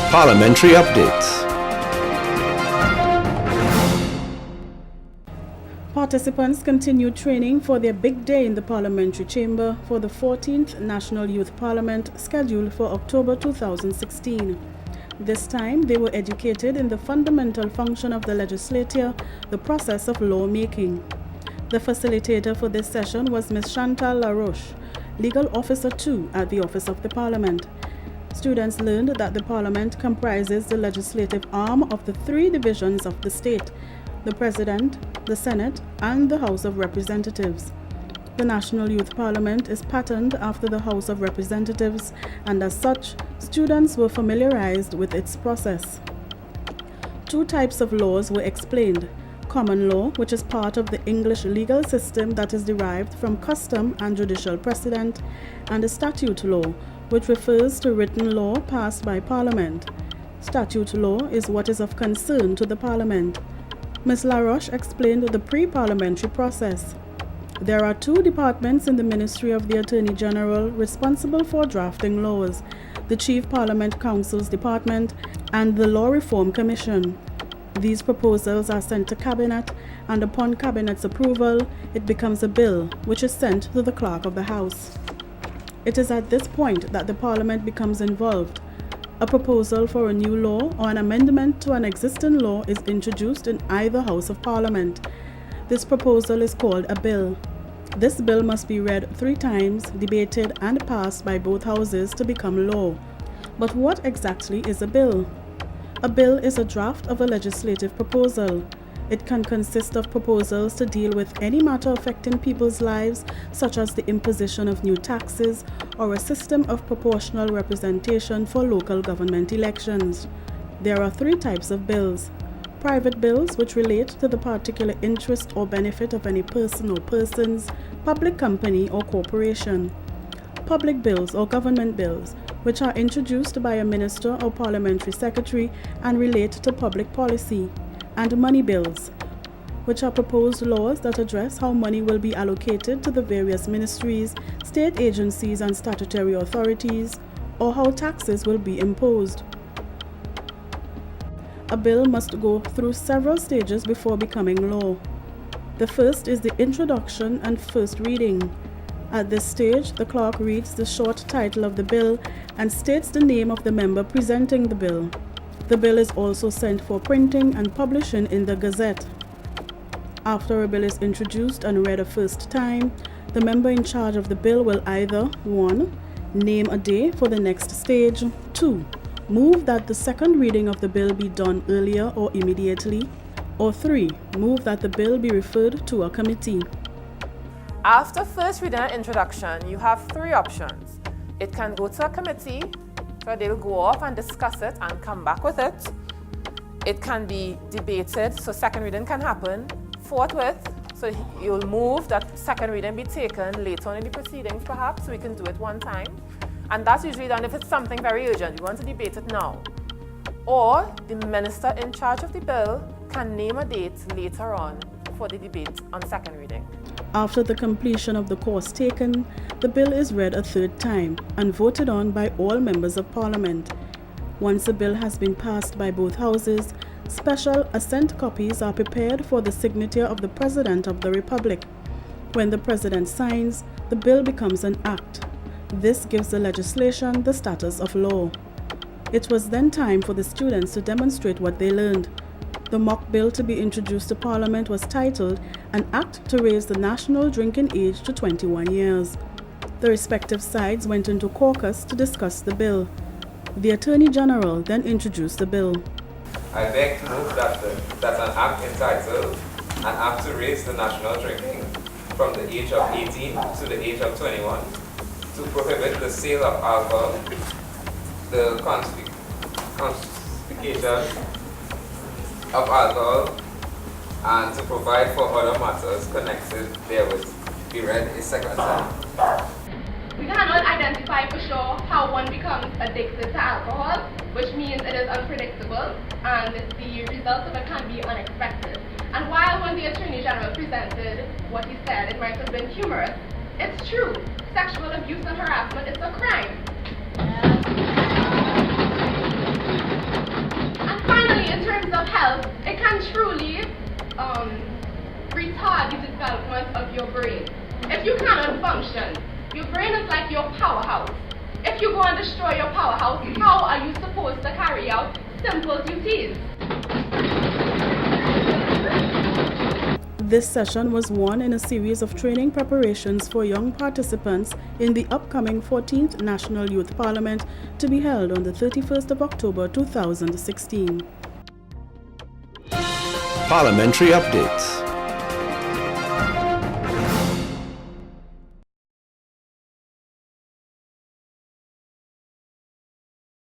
Parliamentary Updates. Participants continue training for their big day in the Parliamentary Chamber for the 14th National Youth Parliament scheduled for October 2016. This time, they were educated in the fundamental function of the legislature, the process of lawmaking. The facilitator for this session was Ms. Chantal La Roche, Legal Officer 2 at the Office of the Parliament. Students learned that the Parliament comprises the legislative arm of the three divisions of the state: the President, the Senate, and the House of Representatives. The National Youth Parliament is patterned after the House of Representatives, and as such, students were familiarized with its process. Two types of laws were explained: common law, which is part of the English legal system that is derived from custom and judicial precedent, and the statute law, which refers to written law passed by Parliament. Statute law is what is of concern to the Parliament. Ms. La Roche explained the pre-parliamentary process. There are two departments in the Ministry of the Attorney General responsible for drafting laws: the Chief Parliament Counsel's Department and the Law Reform Commission. These proposals are sent to Cabinet, and upon Cabinet's approval, it becomes a bill, which is sent to the Clerk of the House. It is at this point that the Parliament becomes involved. A proposal for a new law or an amendment to an existing law is introduced in either House of Parliament. This proposal is called a bill. This bill must be read 3 times, debated, and passed by both houses to become law. But what exactly is a bill? A bill is a draft of a legislative proposal. It can consist of proposals to deal with any matter affecting people's lives, such as the imposition of new taxes or a system of proportional representation for local government elections. There are 3 types of bills: private bills, which relate to the particular interest or benefit of any person or persons, public company or corporation; public bills or government bills, which are introduced by a minister or parliamentary secretary and relate to public policy; and money bills, which are proposed laws that address how money will be allocated to the various ministries, state agencies, and statutory authorities, or how taxes will be imposed. A bill must go through several stages before becoming law. The first is the introduction and first reading. At this stage, the clerk reads the short title of the bill and states the name of the member presenting the bill. The bill is also sent for printing and publishing in the Gazette. After a bill is introduced and read a first time, the member in charge of the bill will either 1. Name a day for the next stage; 2. Move that the second reading of the bill be done earlier or immediately; or 3. Move that the bill be referred to a committee. After first reading and introduction, you have 3 options. It can go to a committee, so they'll go off and discuss it and come back with it. It can be debated, so second reading can happen forthwith. So you'll move that second reading be taken later on in the proceedings, perhaps, so we can do it one time. And that's usually done if it's something very urgent, you want to debate it now. Or the minister in charge of the bill can name a date later on for the debate on second reading. After the completion of the course taken, the bill is read a 3rd time and voted on by all members of Parliament. Once a bill has been passed by both houses, special assent copies are prepared for the signature of the President of the Republic. When the President signs, the bill becomes an act. This gives the legislation the status of law. It was then time for the students to demonstrate what they learned. The mock bill to be introduced to Parliament was titled "An Act to Raise the National Drinking Age to 21 Years." The respective sides went into caucus to discuss the bill. The Attorney General then introduced the bill. I beg to move that an act entitled "An Act to Raise the National Drinking from the age of 18 to the age of 21, to prohibit the sale of alcohol, the confiscation of alcohol, and to provide for other matters connected therewith, be read a second time." We cannot identify for sure how one becomes addicted to alcohol, which means it is unpredictable and the results of it can be unexpected. And while when the Attorney General presented what he said, it might have been humorous, it's true. Sexual abuse and harassment is a crime. retard the development of your brain. If you cannot function, your brain is like your powerhouse. If you go and destroy your powerhouse, how are you supposed to carry out simple duties? This session was one in a series of training preparations for young participants in the upcoming 14th National Youth Parliament to be held on the 31st of October 2016. Parliamentary updates.